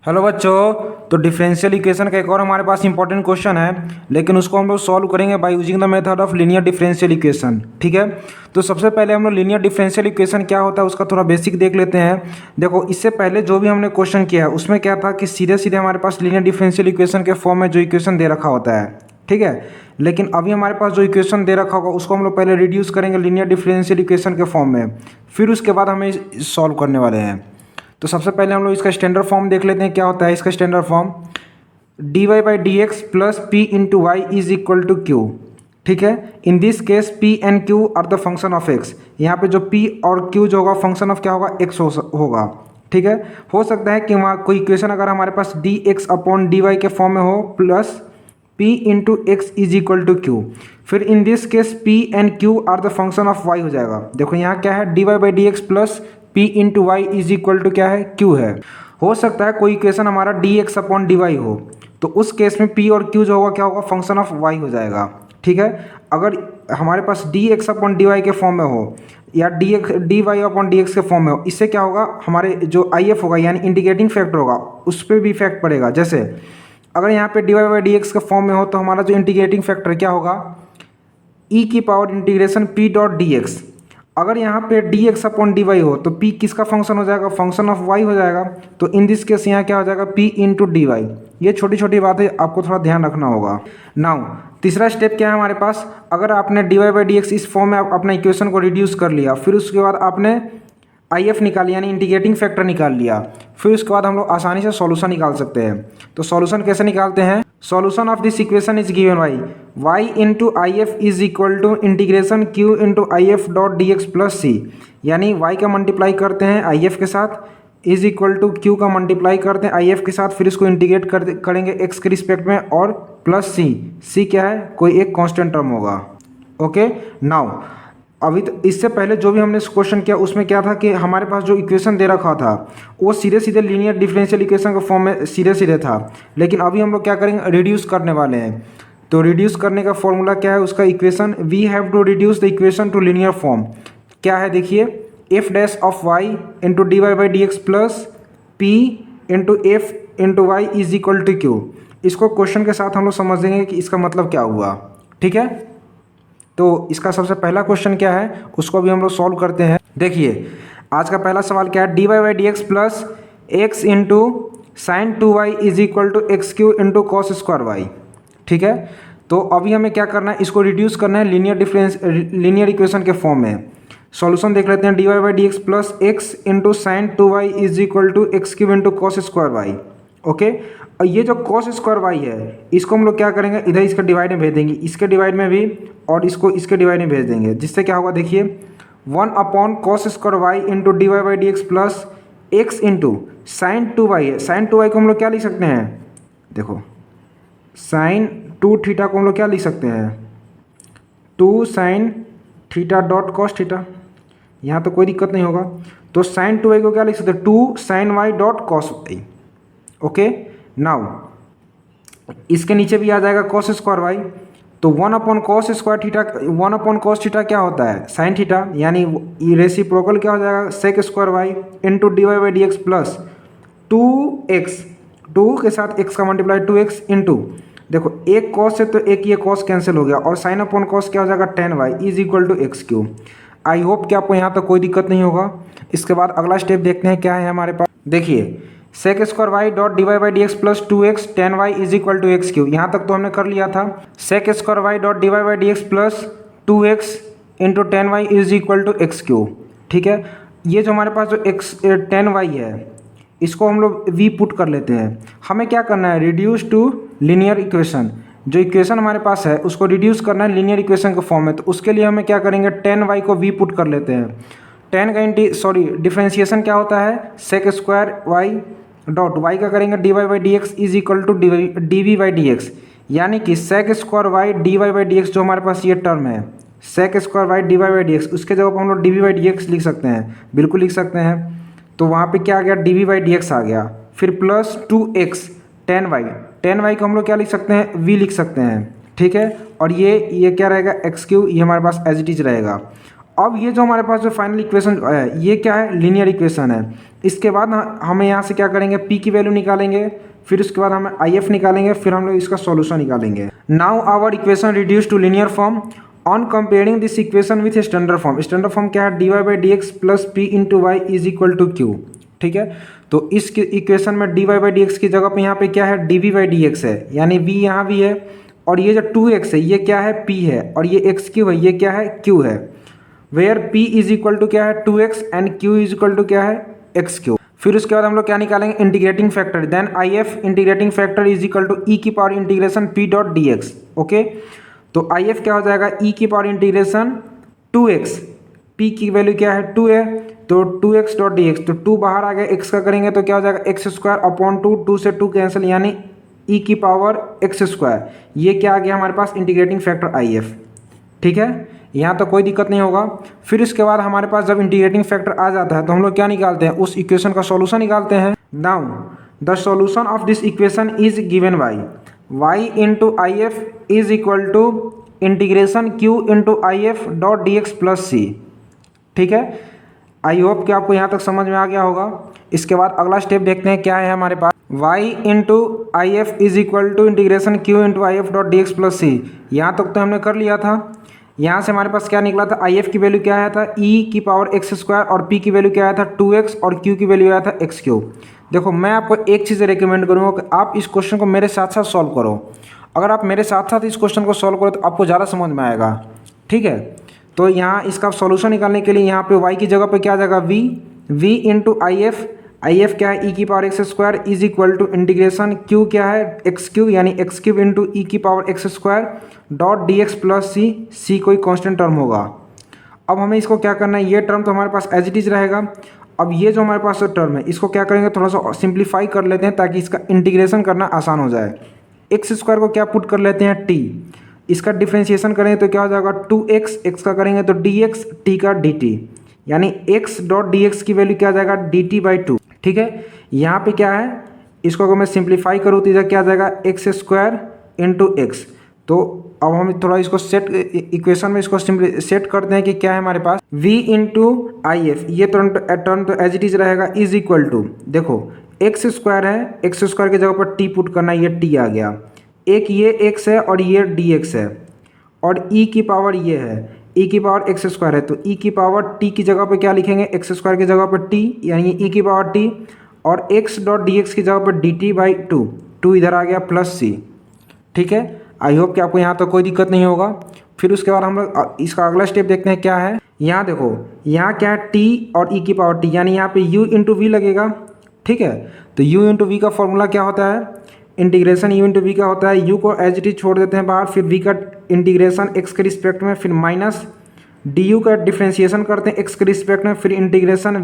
Hello बच्चों। तो differential equation का एक और हमारे पास इंपॉर्टेंट क्वेश्चन है, लेकिन उसको हम लोग सॉल्व करेंगे by using the method of linear differential equation. ठीक है, तो सबसे पहले हम लोग लीनियर डिफरेंशियल इक्वेशन क्या होता है उसका थोड़ा बेसिक देख लेते हैं। देखो, इससे पहले जो भी हमने क्वेश्चन किया है उसमें क्या था कि सीधे सीधे हमारे पास लीनियर डिफरेंशियल इक्वेशन के फॉर्म में जो इक्वेशन दे रखा होता है। ठीक है, लेकिन अभी हमारे पास जो इक्वेशन दे रखा होगा उसको हम लोग पहले रिड्यूस करेंगे लीनियर डिफरेंशियल इक्वेशन के फॉर्म में, फिर उसके बाद हमें सॉल्व करने वाले हैं। तो सबसे पहले हम लोग इसका स्टैंडर्ड फॉर्म देख लेते हैं क्या होता है इसका standard form. dy by D x plus P into Y is equal to Q. ठीक है, in this case p and q are the function of x। यहाँ पे जो p और q जो होगा फंक्शन ऑफ क्या होगा, x होगा। ठीक है, हो सकता है कि वहाँ कोई इक्वेशन अगर हमारे पास dx अपॉन dy के फॉर्म में हो plus p into x is equal to q, फिर in this case p and q are the function of y हो जाएगा। देखो यहाँ क्या है, dy by D x plus p into Y is equal to क्या है, q है। हो सकता है कोई इक्वेशन हमारा dx अपॉन dy हो, तो उस केस में p और q जो होगा क्या होगा, फंक्शन ऑफ y हो जाएगा। ठीक है, अगर हमारे पास dx अपॉन dy के फॉर्म में हो या dy अपॉन dx के फॉर्म में हो, इससे क्या होगा, हमारे जो if होगा यानी इंडिकेटिंग फैक्टर होगा उस पर भी इफेक्ट पड़ेगा। जैसे अगर यहाँ पे dy बाई डी एक्स के फॉर्म में हो तो हमारा जो इंटीग्रेटिंग फैक्टर क्या होगा, e की power integration p dot d x. अगर यहाँ पे dx अपॉन डी वाई हो तो p किसका फंक्शन हो जाएगा, फंक्शन ऑफ y हो जाएगा। तो इन दिस केस यहाँ क्या हो जाएगा, p इंटू डी वाई। ये छोटी छोटी बातें आपको थोड़ा ध्यान रखना होगा। नाउ तीसरा स्टेप क्या है हमारे पास, अगर आपने dy बाई डी एक्स इस फॉर्म में अपना इक्वेशन को रिड्यूस कर लिया, फिर उसके बाद आपने IF निकाल यानी इंटीग्रेटिंग फैक्टर निकाल लिया, फिर उसके बाद हम लोग आसानी से सॉल्यूशन निकाल सकते हैं। तो सॉल्यूशन कैसे निकालते हैं, solution of this equation is given by y into I F is equal to integration q into I F dot d x plus c. यानी y का मल्टीप्लाई करते हैं IF के साथ, इज इक्वल टू q का multiply करते हैं IF के साथ, फिर इसको इंटीग्रेट करेंगे x के रिस्पेक्ट में और प्लस c क्या है, कोई एक कॉन्स्टेंट टर्म होगा। ओके, नाउ अभी तो इससे पहले जो भी हमने क्वेश्चन किया उसमें क्या था कि हमारे पास जो इक्वेशन दे रखा था वो सीधे सीधे लीनियर डिफरेंशियल इक्वेशन के फॉर्म में सीधे सीधे था, लेकिन अभी हम लोग क्या करेंगे, रिड्यूस करने वाले हैं। तो रिड्यूस करने का फॉर्मूला क्या है, उसका equation we have to reduce the equation to linear form. क्या है देखिए, F dash of Y into D Y by D x plus P into F into Y is equal to Q. इसको question के साथ हम लोग समझेंगे कि इसका मतलब क्या हुआ। ठीक है, तो इसका सबसे पहला क्वेश्चन क्या है उसको भी हम लोग सॉल्व करते हैं। देखिए आज का पहला सवाल क्या है, D Y by D x plus X into sine two Y is equal to X Q into cos square Y. ठीक है, तो अभी हमें क्या करना है, इसको रिड्यूस करना है लीनियर इक्वेशन के फॉर्म में। सॉल्यूशन देख लेते हैं, D Y by D x plus X into sine two Y is equal to X Q into cos square Y. Okay, और ये जो कॉस स्क्वायर वाई है इसको हम लोग क्या करेंगे, इधर इसके डिवाइड में भेज देंगे, इसके डिवाइड में भी और इसको इसके डिवाइड में भेज देंगे, जिससे क्या होगा देखिए, one upon cos square Y into D Y by D x plus X into sine two Y है। साइन टू वाई को हम लोग क्या लिख सकते हैं, देखो साइन टू थीटा को हम लोग क्या लिख सकते हैं, two sine theta dot cos theta. यहाँ तो कोई दिक्कत नहीं होगा। तो साइन टू वाई को क्या लिख सकते हैं, two sine Y dot cos Y. Okay, now इसके नीचे भी आ जाएगा कॉस स्क्वायर वाई, तो one upon cos square theta, one upon cos theta क्या होता है, साइन थीटा, यानी रेसिप्रोकल क्या हो जाएगा, sec square Y into D Y by D x plus two X, two के साथ एक्स का मल्टीप्लाई टू एक्स इंटू, देखो एक कॉस है तो एक ये कॉस कैंसिल हो गया, और साइन अपॉन कॉस क्या हो जाएगा, tan Y is equal to X Q. I hope कि आपको यहाँ तक कोई दिक्कत नहीं होगा। इसके बाद अगला स्टेप देखते हैं क्या है हमारे पास। देखिए sec square Y dot D Y by D x plus two x ten Y is equal to X Q, यहाँ तक तो हमने कर लिया था। Sec square Y dot D Y by D x plus two X into tan Y is equal to X Q. ठीक है, ये जो हमारे पास जो एक्स टेन वाई है इसको हम लोग वी पुट कर लेते हैं। हमें क्या करना है, रिड्यूस टू लीनियर इक्वेशन। जो इक्वेशन हमारे पास है उसको रिड्यूस करना है लीनियर इक्वेशन के फॉर्म में, तो उसके लिए हमें क्या करेंगे, टेन वाई को वी पुट कर लेते हैं। टेन का डिफ्रेंशिएशन क्या होता है, sec square Y dot Y का करेंगे D Y by D X is equal to D we by D X, यानी कि sec square Y D Y by D X जो हमारे पास ये टर्म है sec square Y D Y by D X, उसके जगह पर हम लोग D we by D x लिख सकते हैं, बिल्कुल लिख सकते हैं। तो वहाँ पे क्या आ गया, d we by D x आ गया, फिर plus two x ten Y को हम लोग क्या लिख सकते हैं, वी लिख सकते हैं। ठीक है, और ये क्या रहेगा, एक्स क्यू, ये हमारे पास एज इट इज रहेगा। अब ये जो हमारे पास जो फाइनल इक्वेशन है ये क्या है, लीनियर इक्वेशन है। इसके बाद हमें यहाँ से क्या करेंगे, पी की वैल्यू निकालेंगे, फिर उसके बाद हमें आई एफ निकालेंगे, फिर हम लोग इसका सॉल्यूशन निकालेंगे। Now our equation reduce to linear form on comparing this equation with standard form. Standard form क्या है, D Y by D x plus P into Y is equal to Q. ठीक है, तो इस इक्वेशन में D Y by D X की जगह पे यहाँ पे क्या है, D we by D X है, यानी वी यहाँ भी है, और ये जो 2x है ये क्या है, p है, और ये एक्स क्यू है, ये क्या है, q है। Where p is equal to क्या है, 2x and q is equal to क्या है, एक्स क्यू। फिर उसके बाद हम लोग क्या निकालेंगे, integrating factor, then I F integrating factor is equal to e की power integration p dot d x. Okay, तो आई एफ क्या हो जाएगा, ई की पावर इंटीग्रेशन 2x, p की वैल्यू क्या है 2 है, तो 2x डॉट डी एक्स, तो 2 बाहर आ गया, x का करेंगे तो क्या हो जाएगा, एक्स स्क्वायर अपॉन 2 से 2 कैंसिल, यानी ई की पावर एक्स स्क्वायर। ये क्या आ गया हमारे पास, इंटीग्रेटिंग फैक्टर आई एफ। ठीक है, यहाँ तो कोई दिक्कत नहीं होगा। फिर इसके बाद हमारे पास जब इंटीग्रेटिंग फैक्टर आ जाता है तो हम लोग क्या निकालते हैं, उस इक्वेशन का सॉल्यूशन निकालते हैं। Now the solution of this equation is given by y into I F is equal to integration q into I F dot d x plus c. ठीक है, आई होप कि आपको यहाँ तक समझ में आ गया होगा। इसके बाद अगला स्टेप देखते हैं क्या है हमारे पास, y into I F is equal to integration q into I F dot d x plus c. यहाँ तक तो हमने कर लिया था। यहाँ से हमारे पास क्या निकला था, आई एफ की वैल्यू क्या आया था, e की पावर एक्स स्क्वायर, और p की वैल्यू क्या आया था 2x, और q की वैल्यू आया था एक्स क्यूब। देखो मैं आपको एक चीज़ रिकमेंड करूँगा कि आप इस क्वेश्चन को मेरे साथ साथ सॉल्व करो। अगर आप मेरे साथ साथ इस क्वेश्चन को सॉल्व करो तो आपको ज़्यादा समझ में आएगा। ठीक है, तो यहाँ इसका सॉल्यूशन निकालने के लिए यहाँ पे y की जगह पे क्या आ जाएगा, v इंटू आई एफ क्या है, ई की power x square is equal to integration q क्या है, एक्स क्यूब, यानी एक्स क्यूब इंटू ई की power x square dot d x plus c कोई कांस्टेंट टर्म होगा। अब हमें इसको क्या करना है, ये टर्म तो हमारे पास एज इट इज रहेगा। अब ये जो हमारे पास टर्म है इसको क्या करेंगे, थोड़ा सा सिंप्लीफाई कर लेते हैं ताकि इसका इंटीग्रेशन करना आसान हो जाए। एक्स स्क्वायर को क्या पुट कर लेते हैं, टी, इसका डिफ्रेंशिएशन करेंगे तो क्या हो जाएगा 2x, एक्स का करेंगे तो dx, टी का dt, यानी x डॉट डी एक्स की वैल्यू क्या आ जाएगा, dt बाई 2। ठीक है, यहाँ पे क्या है, इसको अगर मैं सिंप्लीफाई करूँ तो इधर क्या आ जाएगा, एक्स स्क्वायर इंटू एक्स। तो अब हम थोड़ा इसको सेट इक्वेशन में इसको सेट करते हैं कि क्या है हमारे पास, v इंटू आई एफ, ये टर्म तो एज इट इज रहेगा, इज इक्वल टू, देखो एक्स स्क्वायर है, एक्स स्क्वायर की जगह पर t पुट करना, ये t आ गया, एक ये x है और ये dx है, और e की पावर ये है, e की पावर एक्स स्क्वायर है, तो e की पावर t की जगह पे क्या लिखेंगे, एक्स स्क्वायर की जगह पर t, यानी e की पावर t, और x डॉट डी एक्स की जगह पर dt बाई 2 इधर आ गया प्लस c। ठीक है, आई होप कि आपको यहाँ तो कोई दिक्कत नहीं होगा। फिर उसके बाद हम लोग इसका अगला स्टेप देखते हैं क्या है। यहाँ देखो, यहाँ क्या है, t और e की पावर t, यानी यहाँ पे u इंटू वी लगेगा। ठीक है, तो u इंटू वी का फॉर्मूला क्या होता है, इंटीग्रेशन u इंटू वी का होता है, u को एज इट इज छोड़ देते हैं बाहर, फिर v का इंटीग्रेशन x के रिस्पेक्ट में, फिर माइनस du का डिफ्रेंशिएशन करते हैं x के रिस्पेक्ट में, फिर इंटीग्रेशन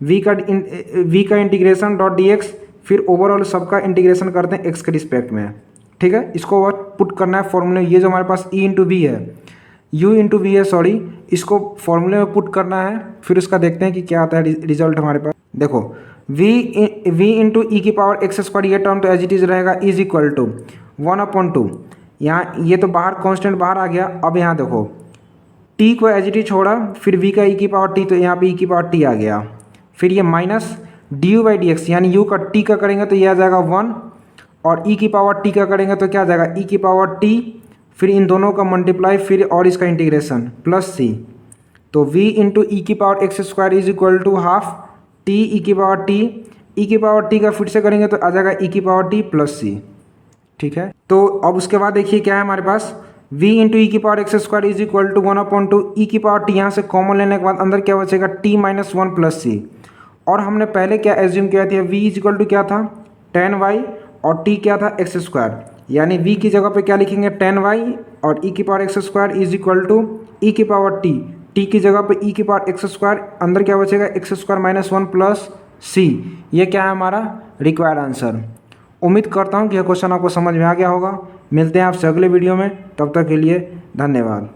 v का इंटीग्रेशन डॉट dx, फिर ओवरऑल सबका इंटीग्रेशन करते हैं x के रिस्पेक्ट में। ठीक है, इसको पुट करना है फॉर्मूले, ये जो हमारे पास e इंटू वी है, u इंटू वी है सॉरी, इसको फॉर्मूले में पुट करना है। फिर उसका देखते हैं कि क्या आता है रिजल्ट हमारे पास। देखो v इंटू ई की पावर एक्स स्क्वायर, ये टर्म तो एज इट इज रहेगा, इज इक्वल टू 1/2, यहाँ ये तो बाहर कांस्टेंट बाहर आ गया। अब यहाँ देखो t को एज इट इज छोड़ा, फिर v का e की पावर t, तो यहाँ पे e की पावर t आ गया, फिर ये minus D by D X, यानी u का t का करेंगे तो ये आ जाएगा 1, और e की पावर t का करेंगे तो क्या आ जाएगा, e की पावर t, फिर इन दोनों का मल्टीप्लाई, फिर और इसका इंटीग्रेशन प्लस c, तो v इंटू ई की power x square is equal to half t e की पावर t, e की पावर t का फिर से करेंगे तो आ जाएगा e की पावर t प्लस c। ठीक है, तो अब उसके बाद देखिए क्या है हमारे पास, v इंटू ई की power x square is equal to 1/2 E की पावर t, यहाँ से कॉमन लेने के बाद अंदर क्या बचेगा, t माइनस 1 प्लस c। और हमने पहले क्या एज्यूम किया था, v इज इक्वल टू क्या था, 10y, और t क्या था, एक्स स्क्वायर, यानी v की जगह पे क्या लिखेंगे 10y, और e की power x square is equal to e की पावर t की जगह पे e की पावर एक्स स्क्वायर, अंदर क्या बचेगा, x square minus 1 plus c। ये क्या है हमारा रिक्वायर्ड आंसर। उम्मीद करता हूँ कि यह क्वेश्चन आपको समझ में आ गया होगा। मिलते हैं आपसे अगले वीडियो में, तब तक के लिए धन्यवाद।